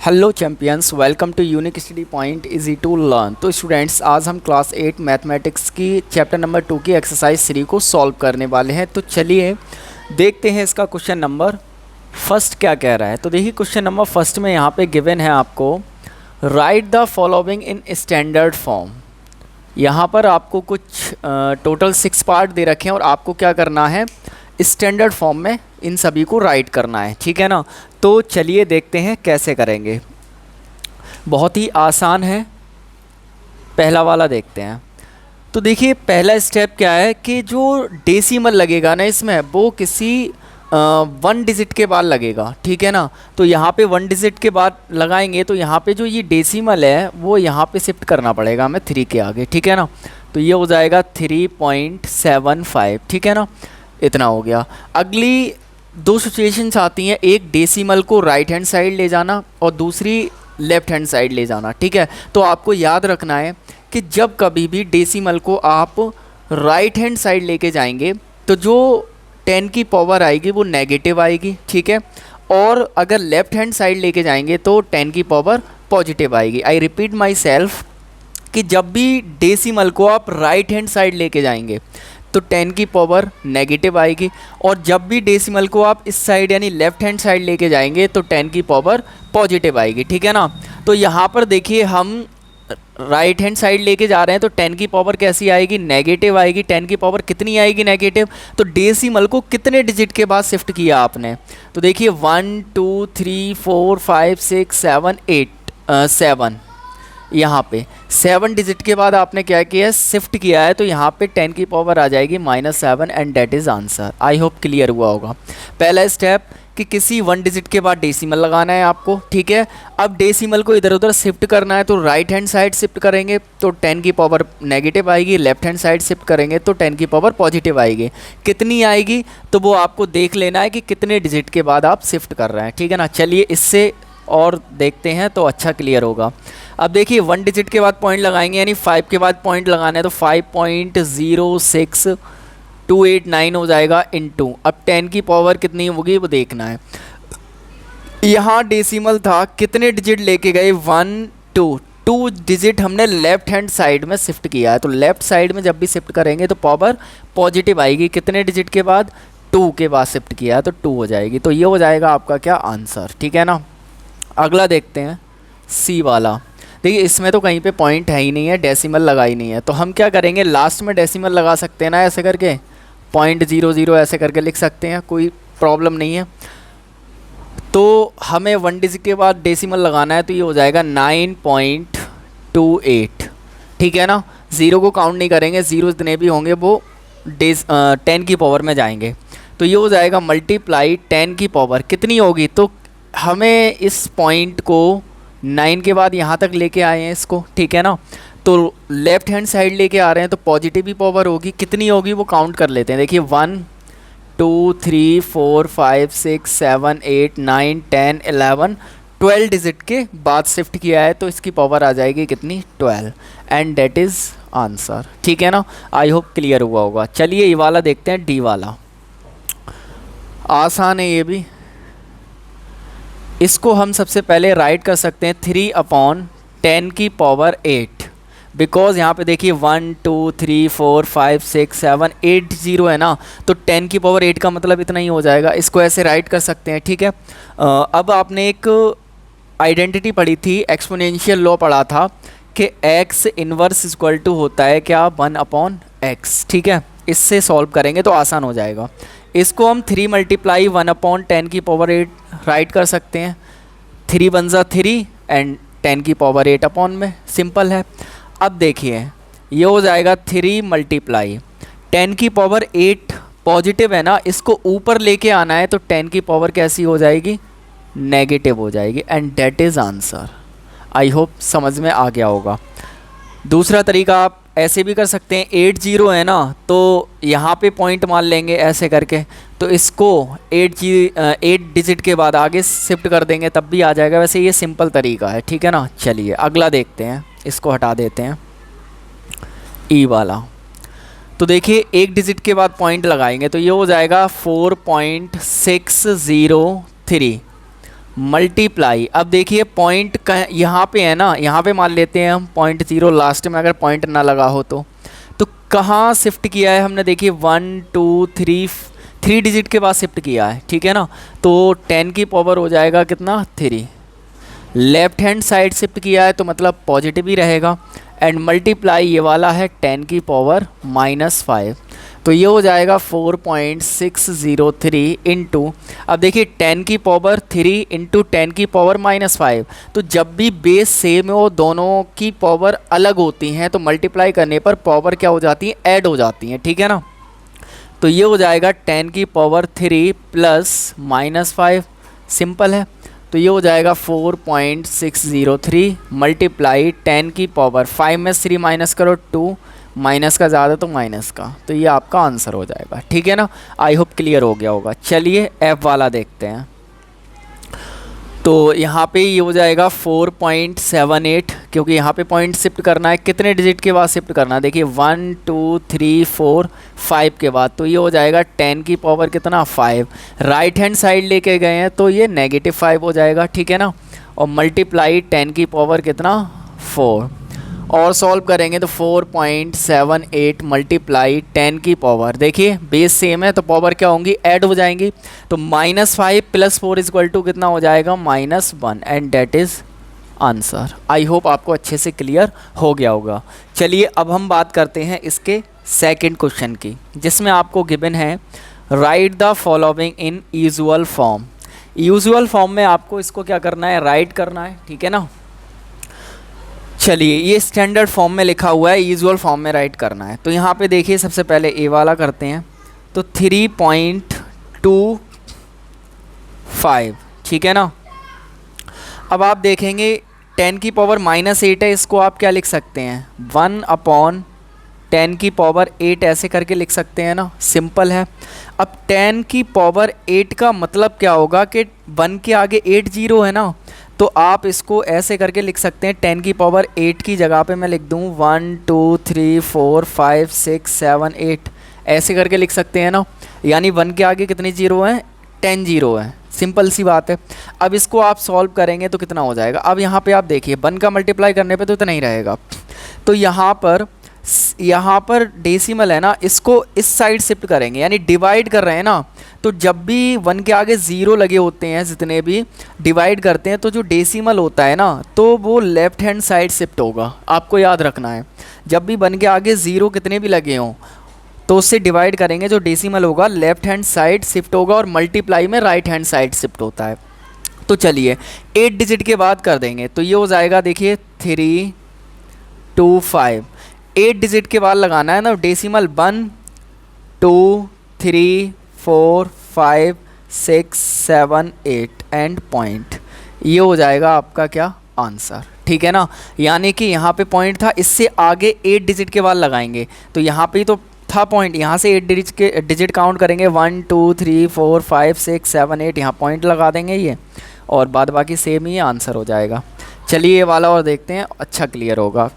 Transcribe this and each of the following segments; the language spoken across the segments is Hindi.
Hello champions, welcome to unique study point easy to learn. तो स्टूडेंट्स, आज हम क्लास 8 मैथमेटिक्स की चैप्टर नंबर 2 की एक्सरसाइज 3 को सॉल्व करने वाले हैं। तो चलिए देखते हैं इसका क्वेश्चन नंबर फर्स्ट क्या कह रहा है। तो देखिए क्वेश्चन नंबर फर्स्ट में यहाँ पे गिवन है आपको right the following in standard form. यहाँ पर आपको कुछ टोटल 6 पार्ट दे रखे हैं और आपको क्या करना है, स्टैंडर्ड फॉर्म में इन सभी को राइट करना है, ठीक है ना। तो चलिए देखते हैं कैसे करेंगे। बहुत ही आसान है, पहला वाला देखते हैं। तो देखिए पहला स्टेप क्या है कि जो डेसिमल लगेगा ना इसमें, वो किसी 1 डिजिट के बाद लगेगा, ठीक है ना। तो यहाँ पे 1 डिजिट के बाद लगाएंगे तो यहाँ पे जो ये डेसिमल है वो यहाँ पे शिफ्ट करना पड़ेगा हमें 3 के आगे, ठीक है ना। तो ये हो जाएगा 3.75, ठीक है ना। इतना हो गया। अगली 2 सिचुएशंस आती हैं, एक डेसिमल को राइट हैंड साइड ले जाना और दूसरी लेफ़्ट हैंड साइड ले जाना, ठीक है। तो आपको याद रखना है कि जब कभी भी डेसिमल को आप राइट हैंड साइड लेके जाएंगे तो जो 10 की पावर आएगी वो नेगेटिव आएगी, ठीक है। और अगर लेफ़्ट हैंड साइड लेके जाएंगे तो 10 की पावर पॉजिटिव आएगी। आई रिपीट माई सेल्फ कि जब भी डेसिमल को आप राइट हैंड साइड लेके जाएंगे तो 10 की पावर नेगेटिव आएगी, और जब भी डेसिमल को आप इस साइड यानी लेफ़्ट हैंड साइड लेके जाएंगे तो 10 की पावर पॉजिटिव आएगी, ठीक है ना। तो यहाँ पर देखिए हम राइट हैंड साइड लेके जा रहे हैं तो 10 की पावर कैसी आएगी, नेगेटिव आएगी। 10 की पावर कितनी आएगी, नेगेटिव। तो डेसिमल को कितने डिजिट के बाद शिफ्ट किया आपने, तो देखिए 1 2 3 4 5 6 7 8 7, यहाँ पे 7 डिजिट के बाद आपने क्या किया है, शिफ्ट किया है। तो यहाँ पे 10 की पावर आ जाएगी -7 and that is answer. I hope clear हुआ होगा। पहला स्टेप कि किसी 1 डिजिट के बाद डेसिमल लगाना है आपको, ठीक है। अब डेसिमल को इधर उधर शिफ्ट करना है तो राइट हैंड साइड शिफ्ट करेंगे तो 10 की पावर नेगेटिव आएगी, लेफ्ट हैंड साइड शिफ्ट करेंगे तो 10 की पावर पॉजिटिव आएगी। कितनी आएगी तो वो आपको देख लेना है कि कितने डिजिट के बाद आप शिफ्ट कर रहे हैं, ठीक है ना। चलिए इससे और देखते हैं तो अच्छा क्लियर होगा। अब देखिए 1 डिजिट के बाद पॉइंट लगाएंगे यानी 5 के बाद पॉइंट लगाना है तो 5.06289 हो जाएगा इनटू। अब 10 की पावर कितनी होगी वो देखना है। यहाँ डेसिमल था, कितने डिजिट लेके गए, 1 2 डिजिट हमने लेफ्ट हैंड साइड में शिफ्ट किया है। तो लेफ्ट साइड में जब भी शिफ्ट करेंगे तो पावर पॉजिटिव आएगी। कितने डिजिट के बाद, 2 के बाद शिफ्ट किया है तो 2 हो जाएगी। तो ये हो जाएगा आपका क्या, आंसर, ठीक है ना। अगला देखते हैं सी वाला। देखिए इसमें तो कहीं पे पॉइंट है ही नहीं है, डेसिमल लगा ही नहीं है। तो हम क्या करेंगे, लास्ट में डेसिमल लगा सकते हैं ना, ऐसे करके 0.00 ऐसे करके लिख सकते हैं, कोई प्रॉब्लम नहीं है। तो हमें 1 डिजिट के बाद डेसिमल लगाना है तो ये हो जाएगा 9.28, ठीक है ना। 0 को काउंट नहीं करेंगे, 0 जितने भी होंगे वो 10 की पावर में जाएंगे। तो ये हो जाएगा मल्टीप्लाई 10 की पावर कितनी होगी, तो हमें इस पॉइंट को 9 के बाद यहाँ तक लेके आए हैं इसको, ठीक है ना। तो लेफ़्ट हैंड साइड लेके आ रहे हैं तो पॉजिटिव ही पावर होगी। कितनी होगी वो काउंट कर लेते हैं। देखिए 1 2 3 4 5 6 7 8 9 10 11 12 डिजिट के बाद शिफ्ट किया है तो इसकी पावर आ जाएगी कितनी, 12 एंड डेट इज़ आंसर, ठीक है ना। आई होप क्लियर हुआ होगा। चलिए ये वाला देखते हैं, डी वाला। आसान है ये भी। इसको हम सबसे पहले राइट कर सकते हैं 3/10 की पावर 8, बिकॉज यहाँ पे देखिए 1 2 3 4 5 6 7 8 0 है ना। तो 10 की पावर 8 का मतलब इतना ही हो जाएगा। इसको ऐसे राइट कर सकते हैं, ठीक है। अब आपने एक आइडेंटिटी पढ़ी थी, एक्सपोनेंशियल लॉ पढ़ा था कि x इनवर्स इक्वल टू होता है क्या, 1/x, ठीक है। इससे सॉल्व करेंगे तो आसान हो जाएगा। इसको हम 3 मल्टीप्लाई 1/10 की पावर 8 राइट कर सकते हैं। 3 1 जा 3 एंड 10 की पावर 8 अपॉन में, सिंपल है। अब देखिए ये हो जाएगा 3 मल्टीप्लाई 10 की पावर 8 पॉजिटिव है ना, इसको ऊपर लेके आना है तो 10 की पावर कैसी हो जाएगी, नेगेटिव हो जाएगी and that is answer. I hope समझ में आ गया होगा। दूसरा तरीका आप ऐसे भी कर सकते हैं, 8 0 है ना, तो यहाँ पे पॉइंट मान लेंगे ऐसे करके, तो इसको 8 डिजिट के बाद आगे शिफ्ट कर देंगे तब भी आ जाएगा। वैसे ये सिंपल तरीका है, ठीक है ना। चलिए अगला देखते हैं, इसको हटा देते हैं, ई वाला। तो देखिए 1 डिजिट के बाद पॉइंट लगाएंगे तो ये हो जाएगा 4.603, मल्टीप्लाई, अब देखिए पॉइंट यहाँ पे है ना, यहाँ पे मान लेते हैं हम 0.0 लास्ट में, अगर पॉइंट ना लगा हो तो कहाँ शिफ्ट किया है हमने, देखिए 1 2 3 डिजिट के बाद शिफ्ट किया है, ठीक है ना। तो 10 की पावर हो जाएगा कितना 3, लेफ्ट हैंड साइड शिफ्ट किया है तो मतलब पॉजिटिव ही रहेगा। एंड मल्टीप्लाई ये वाला है 10 की पावर -5, तो ये हो जाएगा 4.603 इंटू, अब देखिए 10 की पावर 3 इंटू 10 की पावर -5, तो जब भी बेस सेम हो दोनों की पावर अलग होती हैं तो मल्टीप्लाई करने पर पावर क्या हो जाती है, ऐड हो जाती हैं, ठीक है ना। तो ये हो जाएगा 10 की पावर 3 प्लस -5, सिंपल है। तो ये हो जाएगा 4.603 मल्टीप्लाई 10 की पावर 5 में 3 माइनस करो 2, माइनस का ज़्यादा तो माइनस का, तो ये आपका आंसर हो जाएगा, ठीक है ना। आई होप क्लियर हो गया होगा। चलिए एफ वाला देखते हैं। तो यहाँ पे ये हो जाएगा 4.78, क्योंकि यहाँ पे पॉइंट शिफ्ट करना है, कितने डिजिट के बाद शिफ्ट करना है, देखिए 1 2 3 4 5 के बाद, तो ये हो जाएगा 10 की पावर कितना 5, राइट हैंड साइड लेके गए हैं तो ये -5 हो जाएगा, ठीक है ना। और मल्टीप्लाई 10 की पावर कितना 4, और सॉल्व करेंगे तो 4.78 मल्टीप्लाई 10 की पावर, देखिए बेस सेम है तो पावर क्या होंगी, ऐड हो जाएंगी, तो -5 + 4 = कितना हो जाएगा -1, and that is answer. I hope आपको अच्छे से क्लियर हो गया होगा। चलिए अब हम बात करते हैं इसके सेकंड क्वेश्चन की, जिसमें आपको गिवन है right the following in usual form. Usual form में आपको इसको क्या करना है, राइट करना है, ठीक है ना। चलिए ये स्टैंडर्ड फॉर्म में लिखा हुआ है, यूजुअल फॉर्म में राइट करना है। तो यहाँ पे देखिए सबसे पहले ए वाला करते हैं, तो 3.25, ठीक है ना। अब आप देखेंगे 10 की पावर -8 है, इसको आप क्या लिख सकते हैं 1/10 की पावर 8 ऐसे करके लिख सकते हैं ना, सिंपल है। अब 10 की पावर 8 का मतलब क्या होगा कि 1 के आगे 8 जीरो है ना, तो आप इसको ऐसे करके लिख सकते हैं 10 की पावर 8 की जगह पे मैं लिख दूँ 1 2 3 4 5 6 7 8 ऐसे करके लिख सकते हैं ना, यानी 1 के आगे कितने जीरो हैं 10 जीरो है, सिंपल सी बात है। अब इसको आप सॉल्व करेंगे तो कितना हो जाएगा, अब यहाँ पे आप देखिए 1 का मल्टीप्लाई करने पे तो इतना ही रहेगा, तो यहाँ पर डेसिमल है ना, इसको इस साइड शिफ्ट करेंगे, यानी डिवाइड कर रहे हैं ना, तो जब भी 1 के आगे ज़ीरो लगे होते हैं, जितने भी डिवाइड करते हैं तो जो डेसिमल होता है ना, तो वो लेफ़्ट हैंड साइड शिफ्ट होगा, आपको याद रखना है। जब भी 1 के आगे ज़ीरो कितने भी लगे हों तो उससे डिवाइड करेंगे, जो डेसिमल होगा लेफ़्ट हैंड साइड शिफ्ट होगा, और मल्टीप्लाई में राइट हैंड साइड शिफ्ट होता है। तो चलिए 8 डिजिट के बाद कर देंगे, तो ये हो जाएगा देखिए 325, 8 डिजिट के बाद लगाना है ना, डेसिमल 1 2 3 4 5 6 7 8 एंड पॉइंट, ये हो जाएगा आपका क्या आंसर, ठीक है ना। यानी कि यहाँ पे पॉइंट था, इससे आगे 8 डिजिट के बाद लगाएंगे, तो यहाँ पे ही तो था पॉइंट, यहाँ से 8 डिजिट काउंट करेंगे 1 2 3 4 5 6 7 8, यहाँ पॉइंट लगा देंगे ये, और बाद बाकी सेम ही आंसर हो जाएगा। चलिए ये वाला और देखते हैं, अच्छा क्लियर होगा।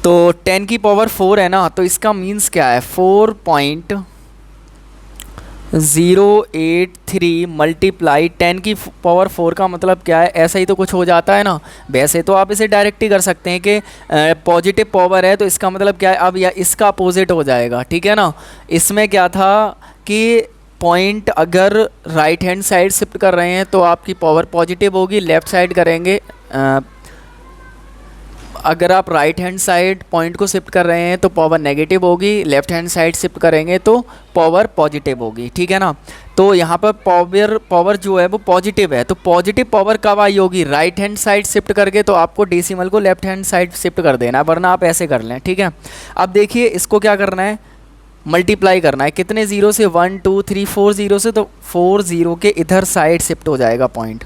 तो 10 की पावर 4 है ना, तो इसका मीन्स क्या है 4.083 मल्टीप्लाई 10 की पावर 4 का मतलब क्या है, ऐसा ही तो कुछ हो जाता है ना। वैसे तो आप इसे डायरेक्ट ही कर सकते हैं कि पॉजिटिव पावर है तो इसका मतलब क्या है, अब या इसका अपोजिट हो जाएगा, ठीक है ना। इसमें क्या था कि पॉइंट अगर राइट हैंड साइड शिफ्ट कर रहे हैं तो आपकी पावर पॉजिटिव होगी, लेफ़्ट साइड करेंगे अगर आप राइट हैंड साइड पॉइंट को शिफ्ट कर रहे हैं तो पावर नेगेटिव होगी, लेफ्ट हैंड साइड शिफ्ट करेंगे तो पावर पॉजिटिव होगी, ठीक है ना। तो यहाँ पर पावर जो है वो पॉजिटिव है, तो पॉजिटिव पावर कब आई होगी, राइट हैंड साइड शिफ्ट करके, तो आपको डेसिमल को लेफ्ट हैंड साइड शिफ्ट कर देना है, वरना आप ऐसे कर लें, ठीक है। अब देखिए इसको क्या करना है, मल्टीप्लाई करना है, कितने ज़ीरो से 1 2 3 4 ज़ीरो से, तो 4 ज़ीरो के इधर साइड शिफ्ट हो जाएगा पॉइंट।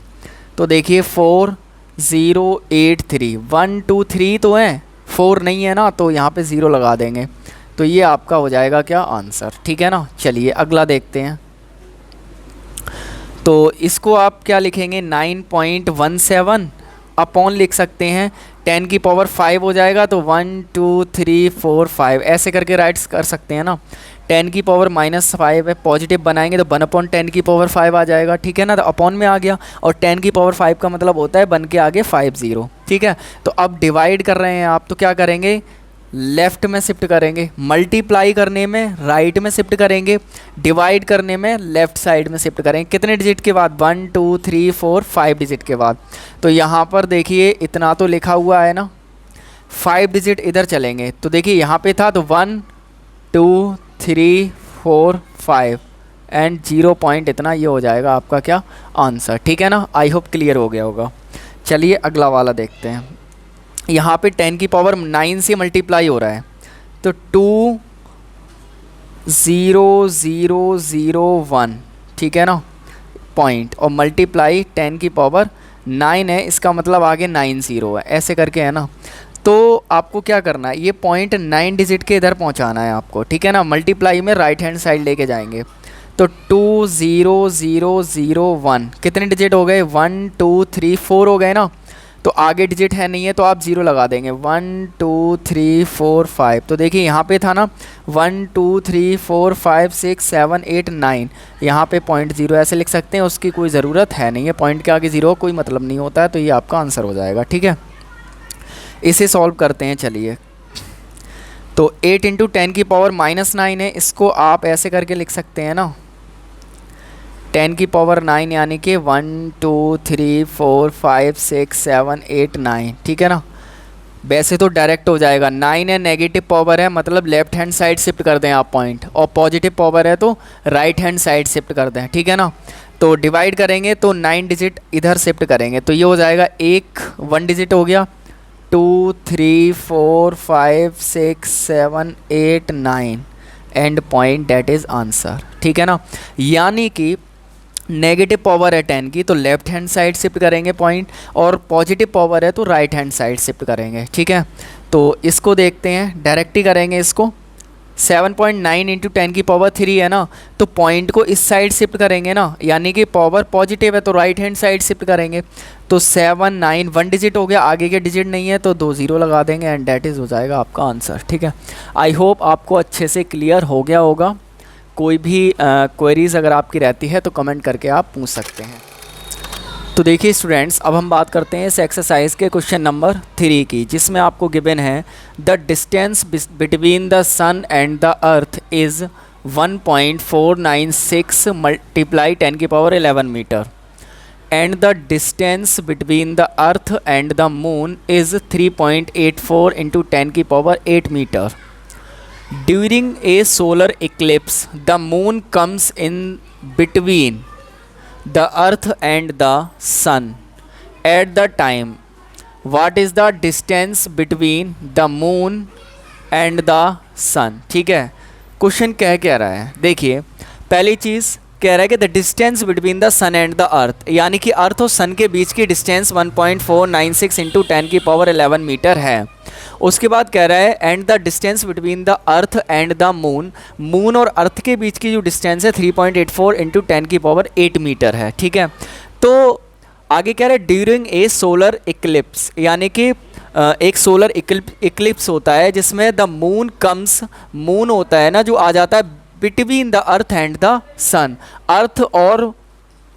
तो देखिए 4083, 1 2 3 तो है, 4 नहीं है ना, तो यहाँ पे ज़ीरो लगा देंगे, तो ये आपका हो जाएगा क्या आंसर, ठीक है ना। चलिए अगला देखते हैं। तो इसको आप क्या लिखेंगे 9.17 अपॉन लिख सकते हैं 10 की पावर 5 हो जाएगा, तो 1 2 3 4 5 ऐसे करके राइट्स कर सकते हैं ना। 10 की पावर -5 है, पॉजिटिव बनाएंगे तो 1/10 की पावर 5 आ जाएगा, ठीक है ना, तो अपॉन में आ गया। और 10 की पावर 5 का मतलब होता है 1 के आगे 5 0, ठीक है। तो अब डिवाइड कर रहे हैं आप, तो क्या करेंगे, लेफ़्ट में शिफ्ट करेंगे, मल्टीप्लाई करने में राइट में शिफ्ट करेंगे, डिवाइड करने में लेफ़्ट साइड में शिफ्ट करेंगे। कितने डिजिट के बाद, 1 2 3 4 5 डिजिट के बाद। तो यहाँ पर देखिए इतना तो लिखा हुआ है ना, 5 डिजिट इधर चलेंगे, तो देखिए यहाँ पे था तो 1 2 3 4 5 एंड 0 पॉइंट इतना, ये हो जाएगा आपका क्या आंसर, ठीक है ना। आई होप क्लियर हो गया होगा। चलिए अगला वाला देखते हैं। यहाँ पे 10 की पावर 9 से मल्टीप्लाई हो रहा है, तो 2 0 0 0 1, ठीक है ना, पॉइंट, और मल्टीप्लाई 10 की पावर 9 है, इसका मतलब आगे 9 0 है, ऐसे करके है ना। तो आपको क्या करना है, ये पॉइंट 9 डिजिट के इधर पहुँचाना है आपको, ठीक है ना। मल्टीप्लाई में राइट हैंड साइड लेके जाएंगे, तो 2 0 0 0 1 कितने डिजिट हो गए, 1 2 3 4 हो गए ना। तो आगे डिजिट है नहीं है तो आप 0 लगा देंगे, 1 2 3 4 5। तो देखिए यहाँ पे था ना 1 2 3 4 5 6 7 8 9, यहाँ पे पॉइंट 0 ऐसे लिख सकते हैं, उसकी कोई ज़रूरत है नहीं है, पॉइंट के आगे 0 कोई मतलब नहीं होता है, तो ये आपका आंसर हो जाएगा, ठीक है। इसे सॉल्व करते हैं, चलिए। तो 8 इंटू 10 की पावर -9 है, इसको आप ऐसे करके लिख सकते हैं ना, 10 की पावर 9 यानी कि 1 2 3 4 5 6 7 8 9, ठीक है ना। वैसे तो डायरेक्ट हो जाएगा, 9 है नेगेटिव पावर है, मतलब लेफ्ट हैंड साइड शिफ्ट कर दें आप पॉइंट, और पॉजिटिव पावर है तो राइट हैंड साइड शिफ्ट कर दें, ठीक है ना। तो डिवाइड करेंगे तो 9 डिजिट इधर शिफ्ट करेंगे, तो ये हो जाएगा 1 डिजिट हो गया, 2 3 4 5 6 7 8 9 and point, date is answer, ठीक है ना। यानी कि नेगेटिव पावर है 10 की तो लेफ्ट हैंड साइड शिफ्ट करेंगे पॉइंट, और पॉजिटिव पावर है तो राइट हैंड साइड शिफ्ट करेंगे, ठीक है। तो इसको देखते हैं, डायरेक्ट ही करेंगे इसको। 7.9 इंटू 10 की पावर 3 है ना, तो पॉइंट को इस साइड शिफ्ट करेंगे ना, यानी कि पावर पॉजिटिव है तो राइट हैंड साइड शिफ्ट करेंगे। तो 7 9 1 डिजिट हो गया, आगे के डिजिट नहीं है तो 2 0 लगा देंगे एंड डेट इज़ हो जाएगा आपका आंसर, ठीक है। आई होप आपको अच्छे से क्लियर हो गया होगा। कोई भी क्वेरीज़ अगर आपकी रहती है तो कमेंट करके आप पूछ सकते हैं। तो देखिए स्टूडेंट्स, अब हम बात करते हैं इस एक्सरसाइज के क्वेश्चन नंबर 3 की, जिसमें आपको गिवन है the distance between the sun and the earth is 1.496 multiply 10 की power 11 metre, and the distance between the earth and the moon is 3.84 into 10 की power 8 metre. During a solar eclipse, the moon comes in between the earth and the sun. At the time, what is the distance between the moon and the sun? ठीक है, क्वेश्चन कह रहा है, देखिए पहली चीज़ कह रहा है कि the distance between the sun and the earth, यानी कि अर्थ और सन के बीच की डिस्टेंस 1.496 इंटू 10 की पावर 11 मीटर है। उसके बाद कह रहा है and the distance between the earth and the moon, moon और अर्थ के बीच की जो डिस्टेंस है 3.84 इंटू 10 की पावर 8 मीटर है, ठीक है। तो आगे कह रहा है ड्यूरिंग ए सोलर इक्लिप्स, यानी कि एक सोलर इक्लिप्स होता है जिसमें द मून कम्स, मून होता है ना जो आ जाता है between the earth and the sun, earth और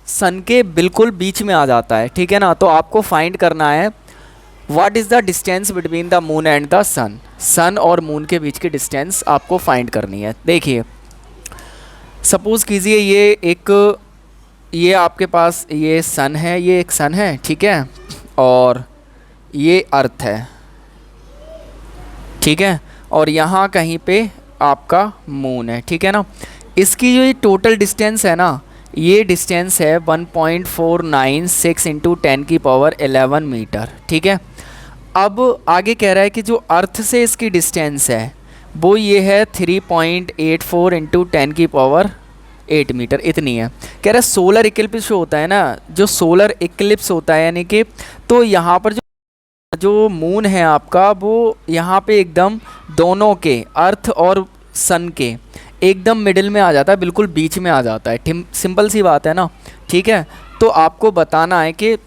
सन के बिल्कुल बीच में आ जाता है, ठीक है ना। तो आपको फाइंड करना है what is the distance between the moon and the sun, sun और मून के बीच की डिस्टेंस आपको फाइंड करनी है। देखिए सपोज़ कीजिए ये आपके पास ये सन है, ये एक सन है, ठीक है, और ये अर्थ है, ठीक है, और यहाँ कहीं पे आपका मून है, ठीक है ना। इसकी जो ये टोटल डिस्टेंस है ना, ये डिस्टेंस है 1.496 इंटू 10 की पावर 11 मीटर, ठीक है। अब आगे कह रहा है कि जो अर्थ से इसकी डिस्टेंस है वो ये है 3.84 इंटू 10 की पावर 8 मीटर, इतनी है। कह रहा है सोलर इक्लिप्स होता है ना, जो सोलर इक्लिप्स होता है यानी कि, तो यहाँ पर जो मून है आपका वो यहाँ पे एकदम दोनों के, अर्थ और सन के एकदम मिडिल में आ जाता है, बिल्कुल बीच में आ जाता है। सिंपल सी बात है ना, ठीक है। तो आपको बताना है कि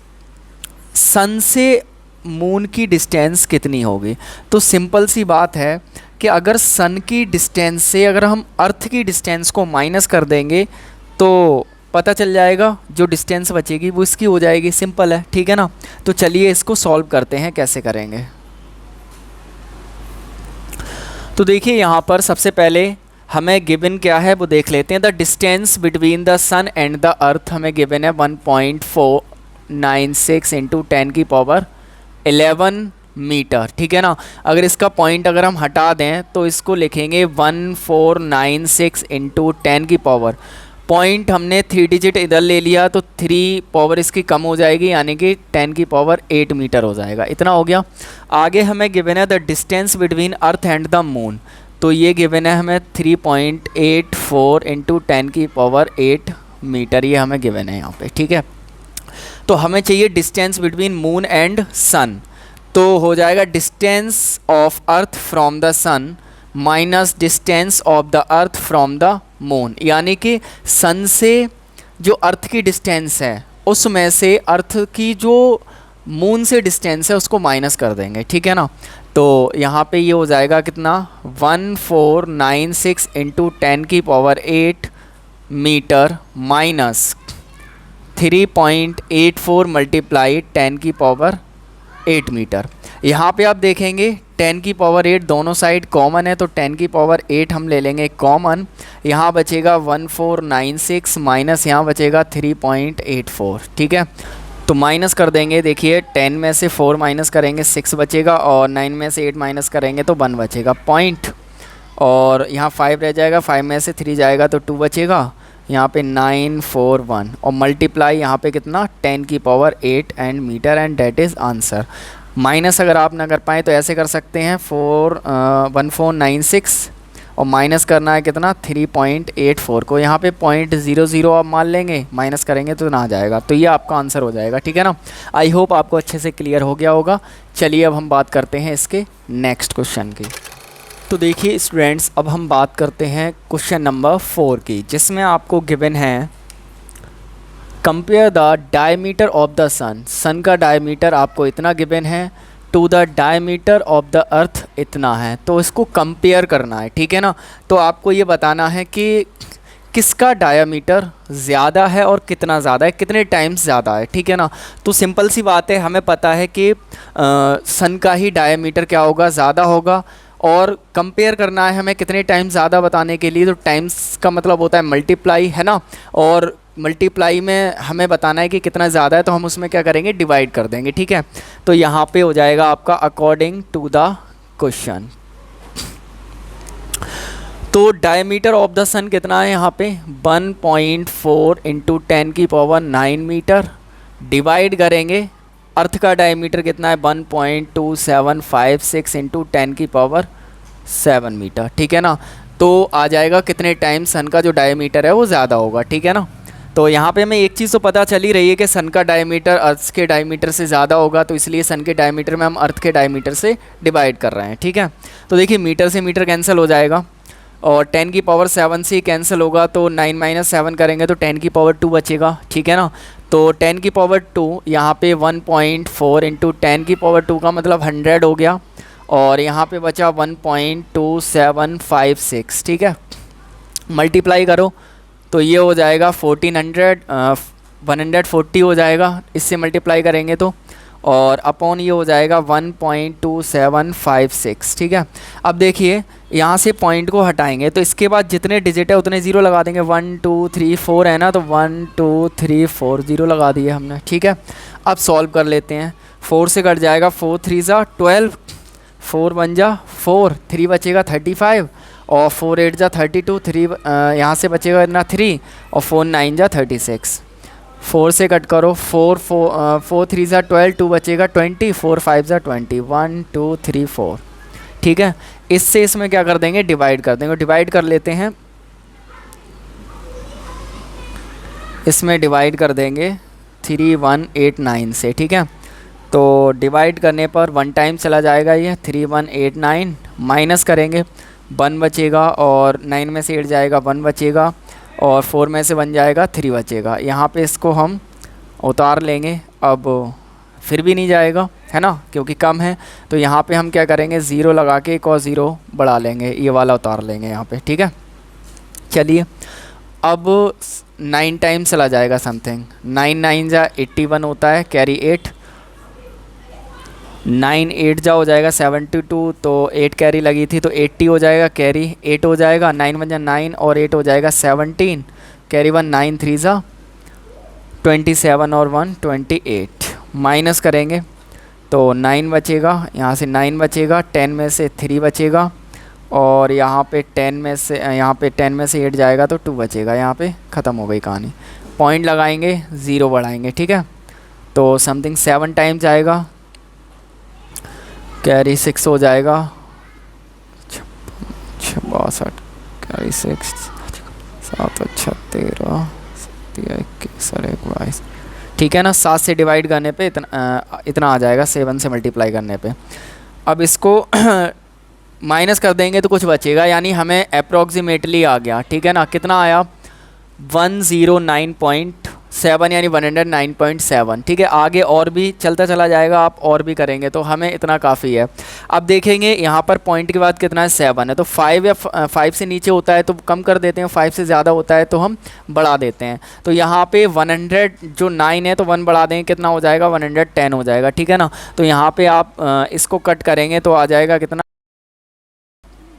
सन से मून की डिस्टेंस कितनी होगी। तो सिंपल सी बात है कि अगर सन की डिस्टेंस से अगर हम अर्थ की डिस्टेंस को माइनस कर देंगे तो पता चल जाएगा, जो डिस्टेंस बचेगी वो इसकी हो जाएगी। सिंपल है, ठीक है ना। तो चलिए इसको सॉल्व करते हैं, कैसे करेंगे। तो देखिए यहाँ पर सबसे पहले हमें गिवन क्या है वो देख लेते हैं। The distance between the sun and the earth हमें गिवन है 1.496 इंटू 10⁻11 मीटर, ठीक है ना। अगर इसका पॉइंट अगर हम हटा दें तो इसको लिखेंगे 1496 इंटू 10 पॉइंट हमने 3 डिजिट इधर ले लिया तो 3 पावर इसकी कम हो जाएगी, यानी कि 10⁸ मीटर हो जाएगा। इतना हो गया। आगे हमें गिवन है the distance between earth and the moon, तो ये गिवन है हमें 3.84 इंटू 10⁸ मीटर, ये हमें गिवन है यहाँ पे, ठीक है। तो हमें चाहिए distance between moon and sun, तो हो जाएगा distance of earth from the sun minus distance of the earth from the moon, यानी कि सन से जो अर्थ की डिस्टेंस है उसमें से अर्थ की जो मून से डिस्टेंस है उसको माइनस कर देंगे, ठीक है ना। तो यहाँ पे ये हो जाएगा कितना 1496 into 10⁸ metre minus 3.84 multiply 10⁸ metre. यहाँ पे आप देखेंगे 10⁸ दोनों साइड कॉमन है, तो 10⁸ हम ले लेंगे कॉमन। यहाँ बचेगा 1496 माइनस यहाँ बचेगा 3.84, ठीक है। तो माइनस कर देंगे, देखिए 10 में से 4 माइनस करेंगे 6 बचेगा, और 9 में से 8 माइनस करेंगे तो 1 बचेगा पॉइंट, और यहाँ 5 रह जाएगा, 5 में से 3 जाएगा तो 2 बचेगा, यहाँ पे 941 और मल्टीप्लाई यहाँ पे कितना 10⁸ and metre, and that is answer. Minus अगर आप ना कर पाएँ तो ऐसे कर सकते हैं 1496 और माइनस करना है कितना 3.84 को, यहाँ पे 0.00 आप मान लेंगे, माइनस करेंगे तो ना आ जाएगा, तो ये आपका आंसर हो जाएगा, ठीक है ना। आई होप आपको अच्छे से क्लियर हो गया होगा। चलिए अब हम बात करते हैं इसके नेक्स्ट क्वेश्चन की। तो देखिए स्टूडेंट्स, अब हम बात करते हैं क्वेश्चन नंबर 4 की, जिसमें आपको गिवन है compare the diameter of the sun. Sun का डायमीटर आपको इतना गिवन है, to the diameter of the earth इतना है, तो इसको कंपेयर करना है, ठीक है ना। तो आपको ये बताना है कि किसका डायमीटर ज़्यादा है और कितना ज़्यादा है, कितने टाइम्स ज़्यादा है, ठीक है ना। तो सिंपल सी बात है, हमें पता है कि सन का ही डायमीटर क्या होगा, ज़्यादा होगा, और कंपेयर करना है हमें कितने टाइम्स ज़्यादा बताने के लिए, तो टाइम्स का मतलब होता है मल्टीप्लाई, है ना। और मल्टीप्लाई में हमें बताना है कि कितना ज़्यादा है, तो हम उसमें क्या करेंगे, डिवाइड कर देंगे, ठीक है। तो यहाँ पे हो जाएगा आपका अकॉर्डिंग टू द क्वेश्चन। तो डायमीटर ऑफ द सन कितना है यहाँ पे 1.4 इंटू 10⁹ मीटर, डिवाइड करेंगे अर्थ का डायमीटर कितना है 1.2756 इंटू 10⁻7 मीटर, ठीक है ना। तो आ जाएगा कितने टाइम सन का जो डायमीटर है वो ज़्यादा होगा, ठीक है ना। तो यहाँ पे हमें एक चीज़ तो पता चल ही रही है कि सन का डायमीटर अर्थ के डायमीटर से ज़्यादा होगा, तो इसलिए सन के डायमीटर में हम अर्थ के डायमीटर से डिवाइड कर रहे हैं, ठीक है। तो देखिए मीटर से मीटर कैंसिल हो जाएगा, और 10⁻7 से कैंसिल होगा, तो 9 - 7 करेंगे तो 10⁻2 बचेगा, ठीक है ना। तो 10⁻2 यहाँ पे 1.4 इंटू 10⁻2 का मतलब 100 हो गया, और यहाँ पे बचा 1.2756, ठीक है। मल्टीप्लाई करो तो ये हो जाएगा 140 हो जाएगा, इससे मल्टीप्लाई करेंगे तो, और अपॉन ये हो जाएगा 1.2756, ठीक है। अब देखिए यहाँ से पॉइंट को हटाएंगे तो इसके बाद जितने डिजिट है उतने ज़ीरो लगा देंगे, 1 2 3 4 है ना, तो 1 2 3 4 ज़ीरो लगा दिए हमने, ठीक है। अब सॉल्व कर लेते हैं, 4 से कट जाएगा, 4 3 ज़ा 12, 4 1 ज़ा 4, 3 बचेगा 35, और 4 8 ज़ा 32, 3 यहाँ से बचेगा इतना 3, और 4 9 ज़ा 36, 4 से कट करो, 4 3 ज़ा 12, 2 बचेगा 20, 4 5 ज़ा 20, 1 2 3 4, ठीक है। इससे इसमें क्या कर देंगे, डिवाइड कर देंगे, डिवाइड कर लेते हैं, इसमें डिवाइड कर देंगे 3189 से, ठीक है। तो डिवाइड करने पर 1 टाइम चला जाएगा, ये 3189 माइनस करेंगे 1 बचेगा, और 9 में से 8 जाएगा 1 बचेगा, और 4 में से 1 जाएगा 3 बचेगा। यहाँ पे इसको हम उतार लेंगे, अब फिर भी नहीं जाएगा, है ना, क्योंकि कम है। तो यहाँ पे हम क्या करेंगे, ज़ीरो लगा के एक और ज़ीरो बढ़ा लेंगे, ये वाला उतार लेंगे यहाँ पे, ठीक है। चलिए अब 9 टाइम्स चला जाएगा समथिंग, 9 9 जा 81 होता है, कैरी 8, 9 8 जा हो जाएगा 72, तो 8 कैरी लगी थी तो 80 हो जाएगा, कैरी 8 हो जाएगा, 9 1 जा 9 और 8 हो जाएगा 17, कैरी 1, 9 3 जा 27 और 1 28, माइनस करेंगे तो 9 बचेगा, यहाँ से 9 बचेगा, 10 में से 3 बचेगा, और यहाँ पे 10 में से 8 जाएगा तो 2 बचेगा, यहाँ पे ख़त्म हो गई कहानी। पॉइंट लगाएंगे, ज़ीरो बढ़ाएंगे, ठीक है। तो समथिंग 7 टाइम्स आएगा, कैरी 6 हो जाएगा, 62, कैरी 6, 7 अच्छा 13, 21 और 22, ठीक है ना। 7 से डिवाइड करने पे इतना आ जाएगा, 7 से मल्टीप्लाई करने पे। अब इसको माइनस कर देंगे तो कुछ बचेगा, यानी हमें अप्रॉक्सीमेटली आ गया, ठीक है ना। कितना आया, 109.7 यानी 109.7, ठीक है। आगे और भी चलता चला जाएगा, आप और भी करेंगे तो हमें इतना काफ़ी है। अब देखेंगे यहाँ पर पॉइंट के बाद कितना है, 7 है, तो 5 या 5 से नीचे होता है तो कम कर देते हैं, 5 से ज़्यादा होता है तो हम बढ़ा देते हैं। तो यहाँ पे 100 जो 9 है तो 1 बढ़ा देंगे, कितना हो जाएगा, 110 हो जाएगा, ठीक है ना। तो यहाँ पर आप इसको कट करेंगे तो आ जाएगा कितना,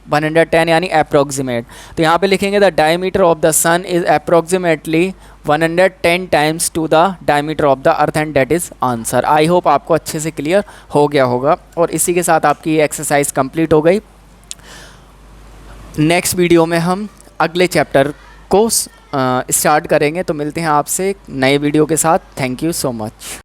110 यानी अप्रॉक्सीमेट। तो यहाँ पे लिखेंगे the diameter of the sun is approximately 110 times to the diameter of the earth and that is answer. I hope आपको अच्छे से क्लियर हो गया होगा, और इसी के साथ आपकी ये एक्सरसाइज कंप्लीट हो गई। नेक्स्ट वीडियो में हम अगले चैप्टर को स्टार्ट करेंगे, तो मिलते हैं आपसे नए वीडियो के साथ। Thank you so much.